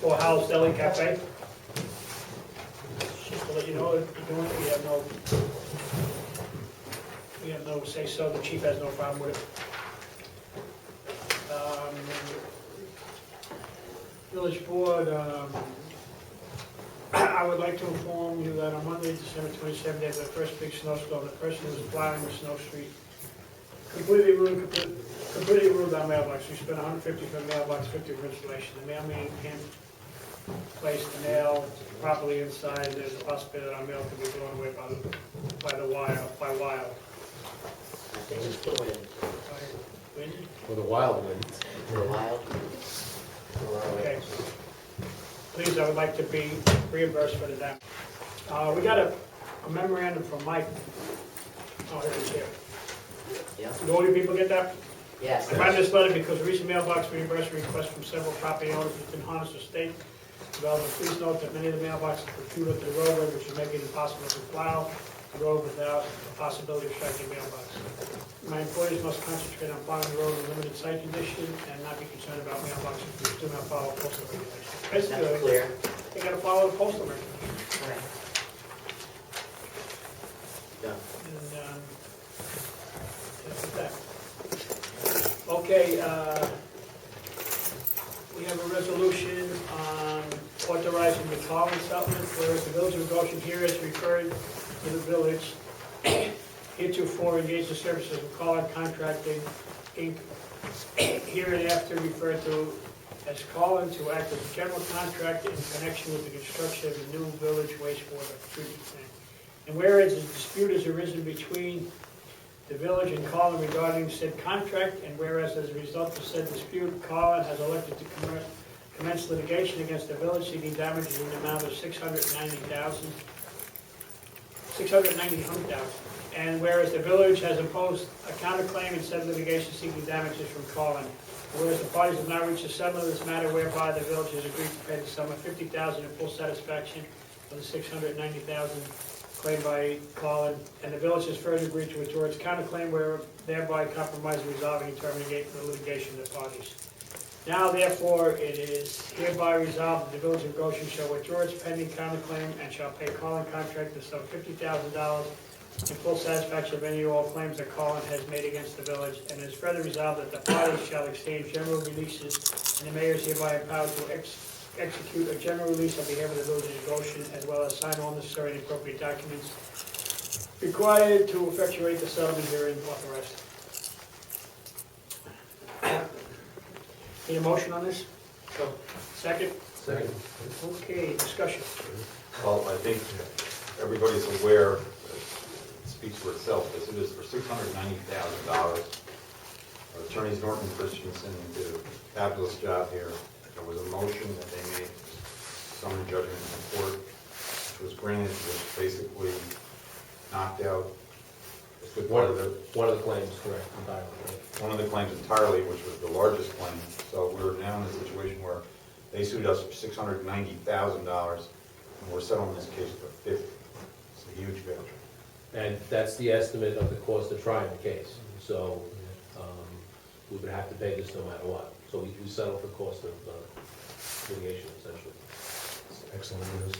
For Hal's Deli Cafe. Just to let you know, if you're doing it, we have no say so, the chief has no problem with it. Village Board, I would like to inform you that on Monday, December 27th, after the first big snowstorm, the person who was plowing the snow street completely ruined our mailbox. We spent $150 for the mailbox, $50 for installation. The mailman can't place the mail properly inside. There's a possibility that our mail could be blown away by wild. I think it's the wind. Wind? With a wild wind. The wild. Okay. Please, I would like to be reimbursed for the damage. We got a memorandum from Mike. Oh, here it is here. Yeah. Do all you people get that? Yes. I found this letter because recent mailbox reimbursement requests from several property owners within Honest Estate. Development, please note that many of the mailboxes are protruded to the roadway, which will make it impossible to plow the road without the possibility of striking mailbox. My employees must concentrate on plowing the road in limited site condition and not be concerned about mailboxes which do not follow postal regulations. That's Basically, clear. they gotta follow the postal regulations. Right. Done. And, that's that. Okay, we have a resolution on authorizing the following settlement, whereas the village of Goshen here is referred to the village heretofore engaged the services of Collin Contracting, Inc., hereinafter referred to as Collin, to act as a general contractor in connection with the construction of the new village wastewater treatment plant. And whereas a dispute has arisen between the village and Collin regarding said contract, and whereas as a result of said dispute, Collin has elected to commence litigation against the village seeking damages in the amount of $690,000. And whereas the village has imposed a counterclaim in said litigation seeking damages from Collin. Whereas the parties have now reached a settlement of this matter whereby the village has agreed to pay the sum of $50,000 in full satisfaction of the $690,000 claimed by Collin, and the village has further agreed to withdraw its counterclaim, where thereby compromising, resolving, and terminating the litigation of the parties. Now, therefore, it is hereby resolved that the village of Goshen shall withdraw its pending counterclaim and shall pay Collin Contract the sum of $50,000 in full satisfaction of any or all claims that Collin has made against the village, and it is further resolved that the parties shall exchange general releases, and the mayor is hereby empowered to execute a general release on behalf of the village of Goshen, as well as sign all necessary and appropriate documents required to effectuate the settlement herein authorized. Need a motion on this? So. Second? Second. Okay, discussion. Well, I think everybody's aware, it speaks for itself, this is for $690,000. Our attorneys Norton and Christensen did a fabulous job here. There was a motion that they made, summary judgment in court, which was granted, which basically knocked out a good part of One of the claims, correct, entirely. one of the claims entirely, which was the largest claim. So we're now in a situation where they sued us for $690,000, and we're settling this case for $50,000. It's a huge failure. And that's the estimate of the cost of trying the case. So we would have to pay this no matter what. So we settle for cost of litigation, essentially. Excellent news.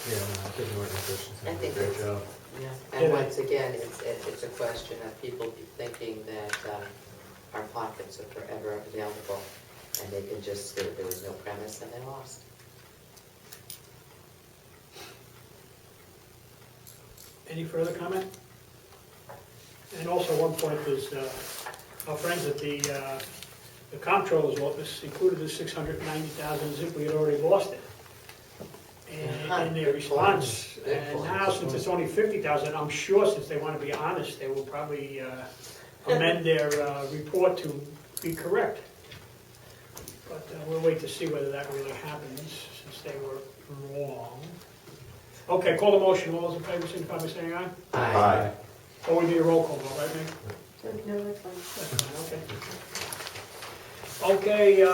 Yeah, I think Norton Christensen I did a think great that's- job. Yeah, Yeah. and once again, it's a question of people thinking that our pockets are forever available, and they can just, there was no premise and they lost. Any further comment? And also one point was, our friends at the comptroller's office included the $690,000 as if we had already lost it. And in their response, and now since it's only $50,000, I'm sure since they want to be honest, they will probably amend their report to be correct. But we'll wait to see whether that really happens, since they were wrong. Okay, call the motion. All those in favor, signify by saying aye. Aye. Oh, we need a roll call vote, right, Nick? No, that's fine. That's fine, okay. Okay,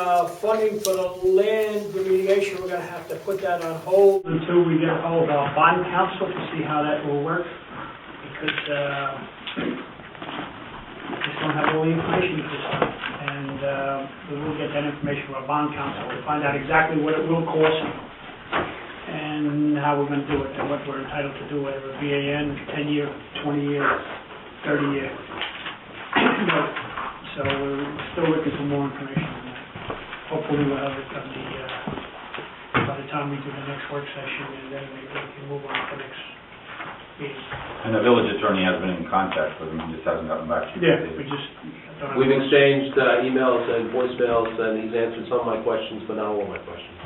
funding for the land remediation, we're gonna have to put that on hold until we get a hold of our bond counsel to see how that will work. Because, we just don't have all the information at this time. And, we will get that information from our bond counsel to find out exactly what it will cost and how we're gonna do it and what we're entitled to do, whether it be BAN, 10-year, 20-year, 30-year. So we're still looking for more information on that. Hopefully we'll have it on by the time we do the next work session, and then maybe we can move on to the next meeting. And the village attorney has been in contact with him, he just hasn't gotten back to you. Yeah, we just don't have... We've exchanged emails and voicemails, and he's answered some of my questions, but not all my questions.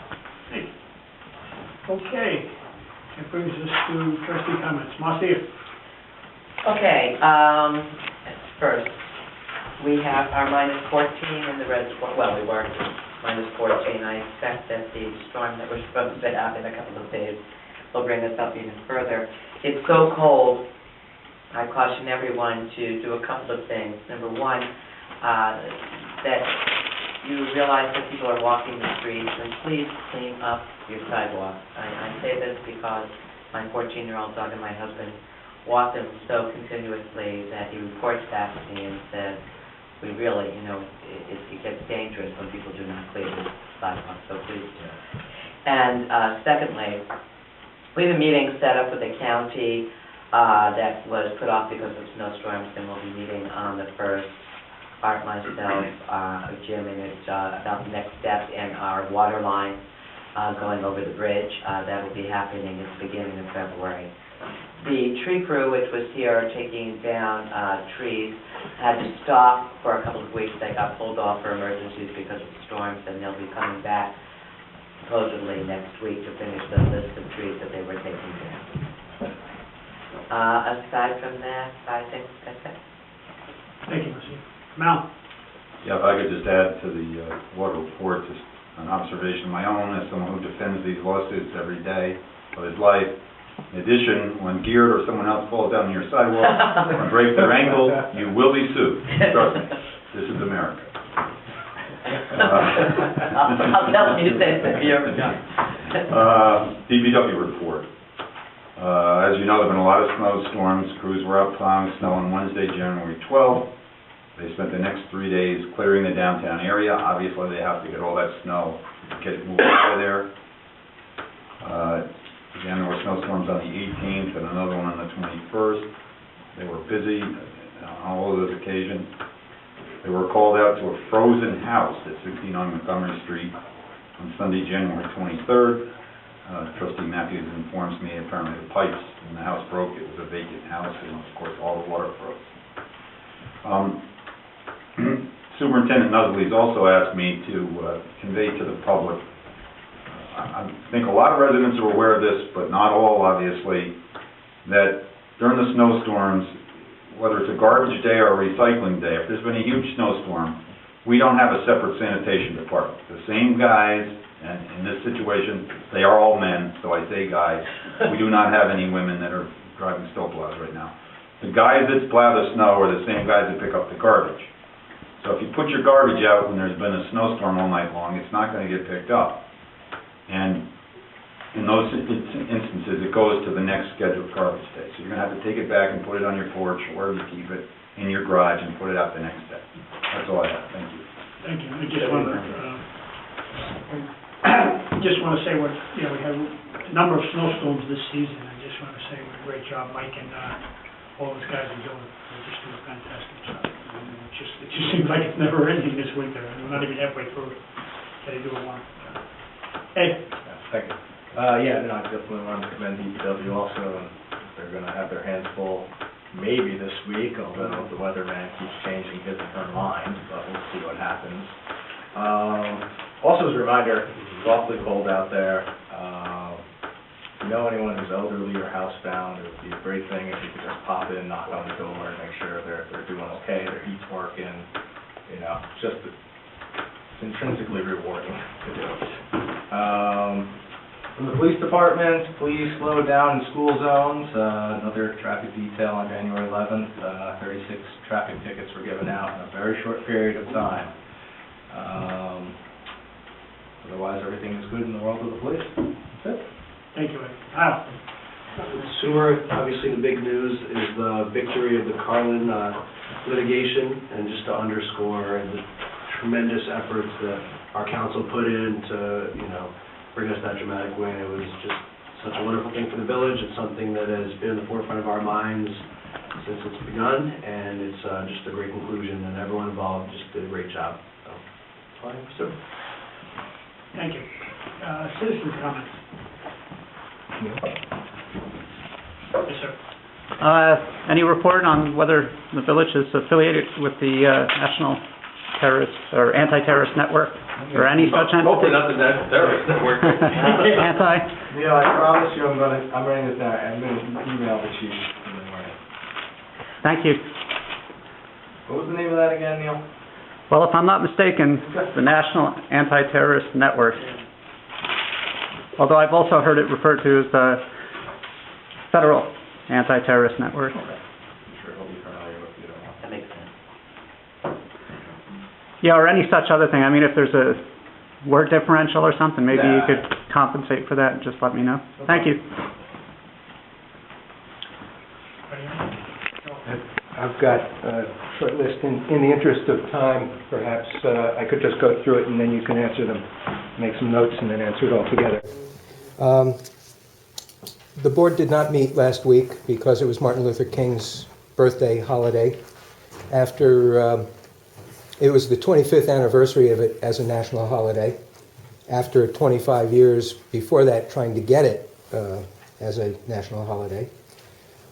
Okay, that brings us to trustee comments. Marcia? Okay, first, we have our -14 in the reservoir, well, we were -14. I expect that the storm that we're supposed to have in a couple of days will bring us up even further. It's so cold, I caution everyone to do a couple of things. Number one, that you realize that people are walking the streets, and please clean up your sidewalks. I say this because my 14-year-old dog and my husband walk them so continuously that he reports back to me and says, we really, it gets dangerous when people do not clear the sidewalks, so please do. And secondly, we have a meeting set up with the county that was put off because of snowstorms, and we'll be meeting on the 1st. Art, myself, Jim, and it's about the next step in our water line going over the bridge. That will be happening at the beginning of February. The tree crew, which was here taking down trees, had to stop for a couple of weeks. They got pulled off for emergencies because of the storms, and they'll be coming back supposedly next week to finish the list of trees that they were taking down. Aside from that, I think that's it. Thank you, Marcia. Mal? Yeah, if I could just add to the water report, just an observation of my own as someone who defends these lawsuits every day of his life. In addition, when Geared or someone else falls down your sidewalk or breaks their ankle, you will be sued. Trust me, this is America. I'll tell you that if you ever done. DPW report. As you know, there have been a lot of snowstorms. Crews were out plowing snow on Wednesday, January 12th. They spent the next 3 days clearing the downtown area. Obviously, they have to get all that snow, get it moved out of there. Again, there were snowstorms on the 18th and another one on the 21st. They were busy on all of those occasions. They were called out to a frozen house at 69 Montgomery Street on Sunday, January 23rd. Trustee Matthews informs me apparently the pipes in the house broke. It was a vacant house, and of course all the water froze. Superintendent Nuzley's also asked me to convey to the public, I think a lot of residents are aware of this, but not all obviously, that during the snowstorms, whether it's a garbage day or a recycling day, if there's been a huge snowstorm, we don't have a separate sanitation department. The same guys, and in this situation, they are all men, so I say guys. We do not have any women that are driving snowplows right now. The guys that plow the snow are the same guys that pick up the garbage. So if you put your garbage out when there's been a snowstorm all night long, it's not going to get picked up. And in those instances, it goes to the next scheduled garbage day. So you're gonna have to take it back and put it on your porch, or wherever you keep it, in your garage, and put it out the next day. That's all I have, thank you. Thank you. I just want to say what, you know, we had a number of snowstorms this season. I just want to say what a great job Mike and all those guys are doing. They just do a fantastic job. I mean, it just seems like it's never ending this winter, and we're not even halfway through it. They do a wonderful job. Ed? Thank you. Yeah, no, I definitely want to commend DPW also, and they're gonna have their hands full maybe this week, although the weatherman keeps changing his and her mind, but we'll see what happens. Also as a reminder, it's awfully cold out there. If you know anyone who's elderly or housebound, it would be a great thing if you could just pop in, knock on the door, and make sure they're doing okay, their heat's working, you know, it's intrinsically rewarding to do it. From the police department, please slow down in school zones. Another traffic detail on January 11th. 36 traffic tickets were given out in a very short period of time. Otherwise, everything is good in the world of the police. That's it. Thank you, Ed. Al? Sewer, obviously the big news is the victory of the Carlin litigation, and just to underscore the tremendous efforts that our council put in to, you know, bring us that dramatic win. It was just such a wonderful thing for the village. It's something that has been in the forefront of our minds since it's begun, and it's just a great conclusion, and everyone involved just did a great job. So, that's all I have to say. Thank you. Citizen comments? Yes, sir. Any report on whether the village is affiliated with the National Terrorist or Anti-Terrorist Network or any such entity? Hopefully not the National Terrorist Network. Anti? Neil, I promise you I'm writing this down. I'm gonna email the chief in the morning. Thank you. What was the name of that again, Neil? Well, if I'm not mistaken, the National Anti-Terrorist Network. Although I've also heard it referred to as the Federal Anti-Terrorist Network. Okay. I'm sure he'll be familiar with you. That makes sense. Yeah, or any such other thing. I mean, if there's a word differential or something, maybe you could compensate for that and just let me know. Thank you. I've got a short list. In the interest of time, perhaps I could just go through it and then you can answer them, make some notes and then answer it all together. The board did not meet last week because it was Martin Luther King's birthday holiday. After it was the 25th anniversary of it as a national holiday. After 25 years before that, trying to get it as a national holiday.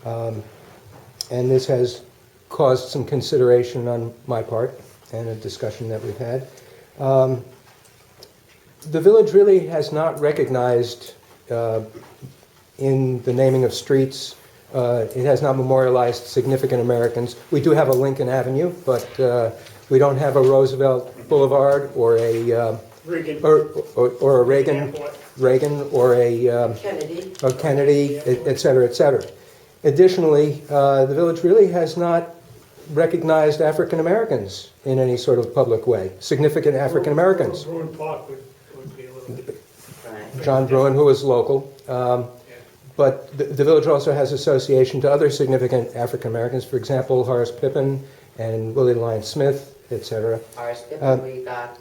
And this has caused some consideration on my part and a discussion that we've had. The village really has not recognized in the naming of streets, it has not memorialized significant Americans. We do have a Lincoln Avenue, but we don't have a Roosevelt Boulevard or a Reagan. or a Reagan or a Kennedy, et cetera, et cetera. Additionally, the village really has not recognized African Americans in any sort of public way, significant African Americans. Bruin Park would be a little bit. Right. John Bruin, who was local. But the village also has association to other significant African Americans, for example, Horace Pippin and Willie Lyon Smith, et cetera. Horace Pippin, we got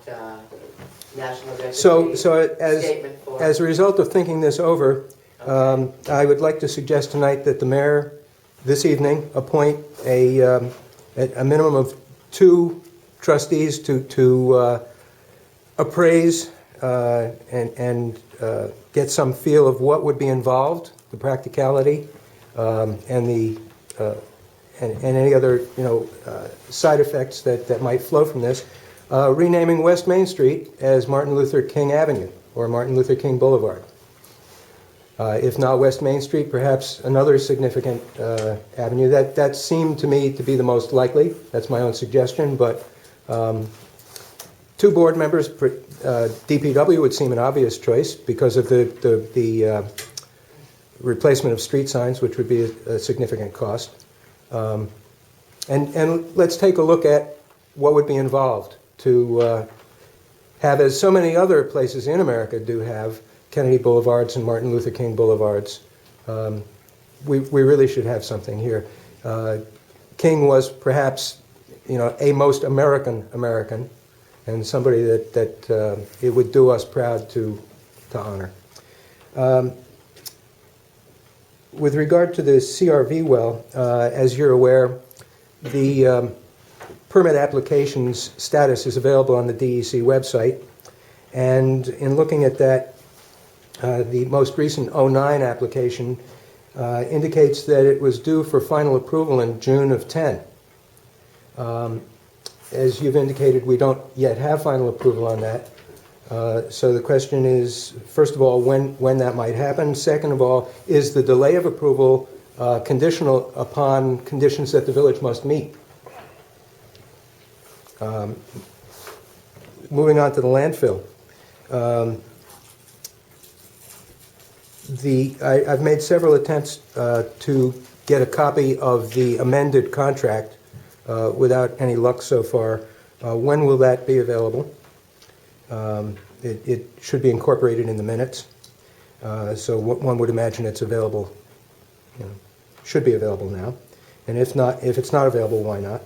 National Registry So statement for. as a result of thinking this over, I would like to suggest tonight that the mayor this evening appoint a minimum of 2 trustees to appraise and get some feel of what would be involved, the practicality, and any other side effects that might flow from this. Renaming West Main Street as Martin Luther King Avenue or Martin Luther King Boulevard. If not West Main Street, perhaps another significant avenue. That seemed to me to be the most likely. That's my own suggestion, but 2 board members, DPW would seem an obvious choice because of the replacement of street signs, which would be a significant cost. And let's take a look at what would be involved to have, as so many other places in America do have, Kennedy Boulevards and Martin Luther King Boulevards. We really should have something here. King was perhaps, a most American American, and somebody that it would do us proud to honor. With regard to the CRV well, as you're aware, the permit application's status is available on the DEC website, and in looking at that, the most recent 09 application indicates that it was due for final approval in June of 10. As you've indicated, we don't yet have final approval on that. So the question is, first of all, when that might happen. Second of all, is the delay of approval conditional upon conditions that the village must meet? Moving on to the landfill. I've made several attempts to get a copy of the amended contract without any luck so far. When will that be available? It should be incorporated in the minutes, so one would imagine it's available, should be available now. And if it's not available, why not?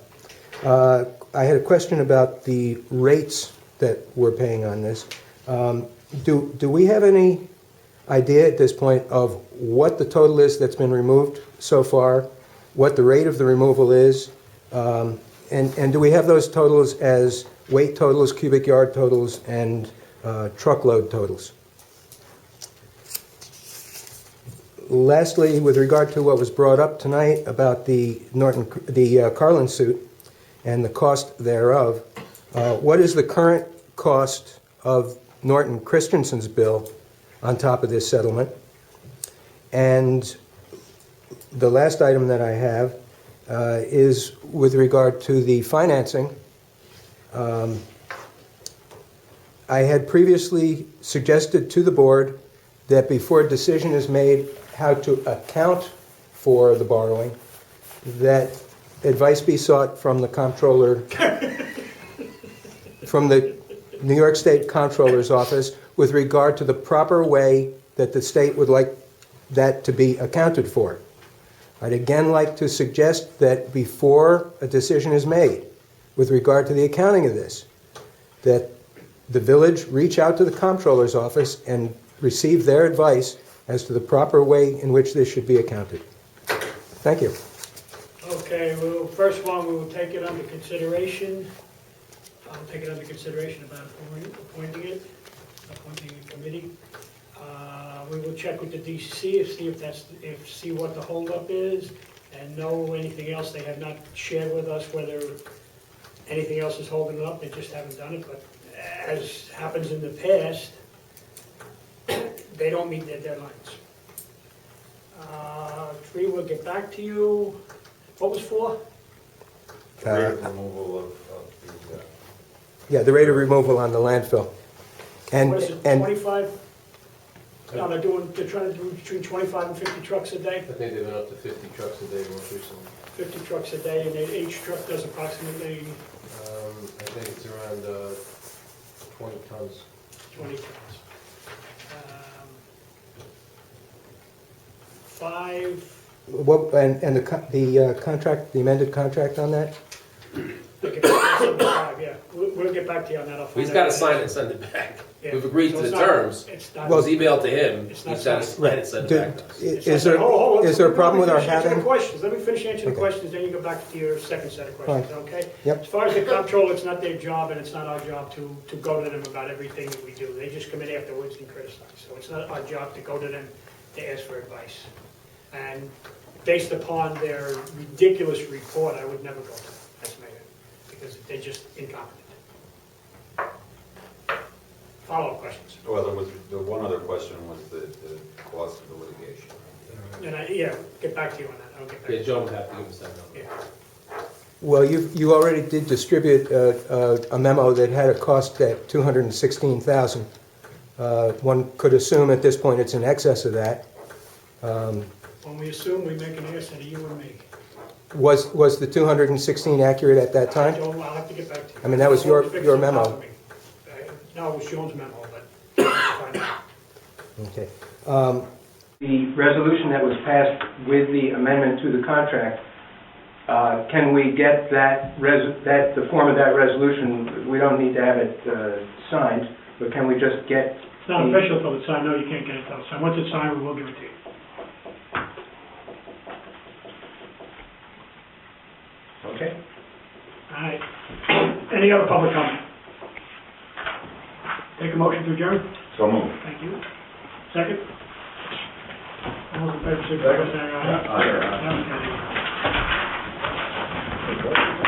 I had a question about the rates that we're paying on this. Do we have any idea at this point of what the total is that's been removed so far, what the rate of the removal is, and do we have those totals as weight totals, cubic yard totals, and truckload totals? Lastly, with regard to what was brought up tonight about the Carlin suit and the cost thereof, what is the current cost of Norton Christensen's bill on top of this settlement? And the last item that I have is with regard to the financing. I had previously suggested to the board that before a decision is made how to account for the borrowing, that advice be sought from the comptroller, from the New York State Comptroller's Office with regard to the proper way that the state would like that to be accounted for. I'd again like to suggest that before a decision is made with regard to the accounting of this, that the village reach out to the Comptroller's Office and receive their advice as to the proper way in which this should be accounted. Thank you. Okay, well, first one, we will take it under consideration. I'll take it under consideration about appointing a committee. We will check with the DCC see what the holdup is, and know anything else they have not shared with us, whether anything else is holding it up. They just haven't done it. But as happens in the past, they don't meet their deadlines. 3, we'll get back to you. What was 4? Rate of removal of the, Yeah, the rate of removal on the landfill. What is it, 25? No, they're trying to do between 25 and 50 trucks a day. I think they've been up to 50 trucks a day most recently. 50 trucks a day, and each truck does approximately I think it's around 20 tons. 20 tons. 5. What, and the contract, the amended contract on that? Okay, 75, yeah. We'll get back to you on that. I'll find He's out. got to sign it and send it back. Yeah. We've agreed So to it's the not- terms. It's not. It was emailed to him. It's He's not got to signed. sign it and send it back to us. Is there a problem with our having? Let me finish answering the questions, then you go back to your second set of questions, okay? Yep. As far as the comptroller, it's not their job, and it's not our job to go to them about everything that we do. They just come in afterwards and criticize. So it's not our job to go to them to ask for advice. And based upon their ridiculous report, I would never go to them as mayor, because they're just incompetent. Follow-up questions? well, the one other question was the cost of the litigation. And get back to you on that. I'll get back to Yeah, you. Joe would have to give us that number. Yeah. Well, you already did distribute a memo that had a cost at $216,000. One could assume at this point it's in excess of that. When we assume, we make an ass out of you and me. Was the 216 accurate at that time? I'll have to get back to you. I mean, that was your Fix your it on top memo. of me. No, it was Sean's memo, but I'll find out. Okay. The resolution that was passed with the amendment to the contract, can we get the form of that resolution? We don't need to have it signed, but can we just get? It's not official till it's signed. No, you can't get it till it's signed. Once it's signed, we will give it to you. Okay. All right. Any other public comment? Take a motion to adjourn. So moved. Thank you. Second? All those in favor, signify by saying aye. Aye. Okay.